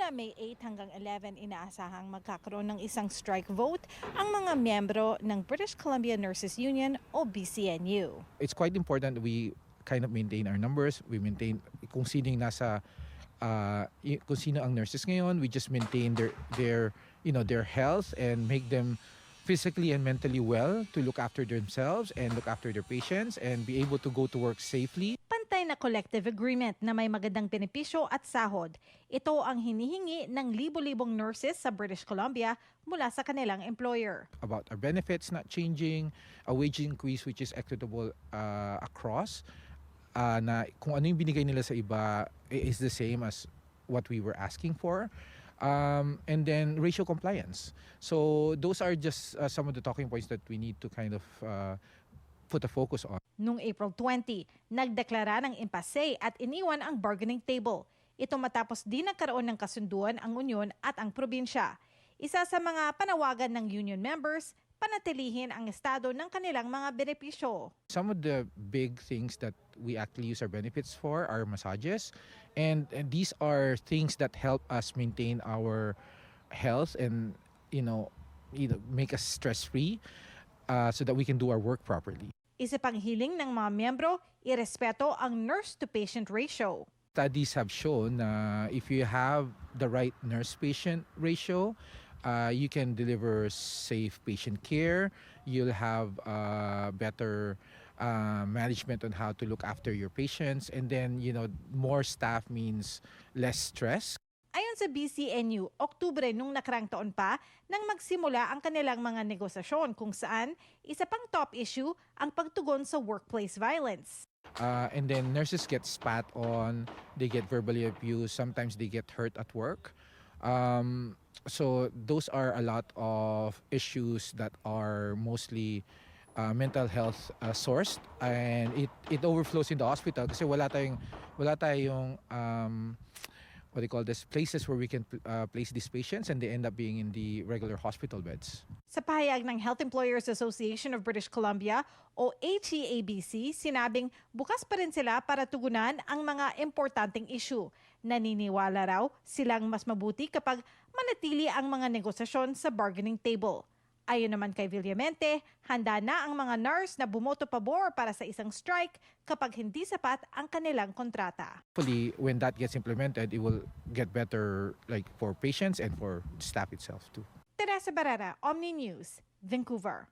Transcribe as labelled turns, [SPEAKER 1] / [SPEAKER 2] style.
[SPEAKER 1] Mula May 8 hanggang 11, inaasahang magkakaroon ng isang strike vote ang mga miyembro ng British Columbia Nurses Union o BCNU.
[SPEAKER 2] It's quite important that we kind of maintain our numbers. We maintain kung sino yung nasa kung sino ang nurses ngayon. We just maintain their health and make them physically and mentally well to look after themselves and look after their patients and be able to go to work safely.
[SPEAKER 1] Pantay na collective agreement na may magandang benepisyo at sahod. Ito ang hinihingi ng libo-libong nurses sa British Columbia mula sa kanilang employer.
[SPEAKER 2] About our benefits not changing, a wage increase which is equitable across, na kung ano yung binigay nila sa iba is the same as what we were asking for. And then ratio compliance. So those are just some of the talking points that we need to kind of put a focus on.
[SPEAKER 1] Noong April 20, nagdeklara ng impasse at iniwan ang bargaining table. Ito matapos di nagkaroon ng kasunduan ang Union at ang probinsya. Isa sa mga panawagan ng union members, panatilihin ang estado ng kanilang mga benepisyo.
[SPEAKER 2] Some of the big things that we actually use our benefits for are massages, and these are things that help us maintain our health and make us stress-free so that we can do our work properly.
[SPEAKER 1] Isa pang hiling ng mga miyembro, irespeto ang nurse-to-patient ratio.
[SPEAKER 2] Studies have shown if you have the right nurse-patient ratio, you can deliver safe patient care. You'll have better management on how to look after your patients. And then, more staff means less stress.
[SPEAKER 1] Ayon sa BCNU, Oktubre nung nakarang taon pa nang magsimula ang kanilang mga negosasyon kung saan isa pang top issue ang pagtugon sa workplace violence.
[SPEAKER 2] And then nurses get spat on, they get verbally abused, sometimes they get hurt at work. So those are a lot of issues that are mostly mental health sourced, and it overflows in the hospital kasi wala tayong what do you call this, places where we can place these patients, and they end up being in the regular hospital beds.
[SPEAKER 1] Sa pahayag ng Health Employers Association of British Columbia o HEABC, sinabing bukas pa rin sila para tugunan ang mga importanteng issue. Naniniwala raw silang mas mabuti kapag manatili ang mga negosasyon sa bargaining table. Ayon naman kay Villamente, handa na ang mga nurse na bumoto pabor para sa isang strike kapag hindi sapat ang kanilang kontrata.
[SPEAKER 2] Hopefully, when that gets implemented, it will get better for patients and for staff itself too.
[SPEAKER 1] Teresa Barrera, Omni News, Vancouver.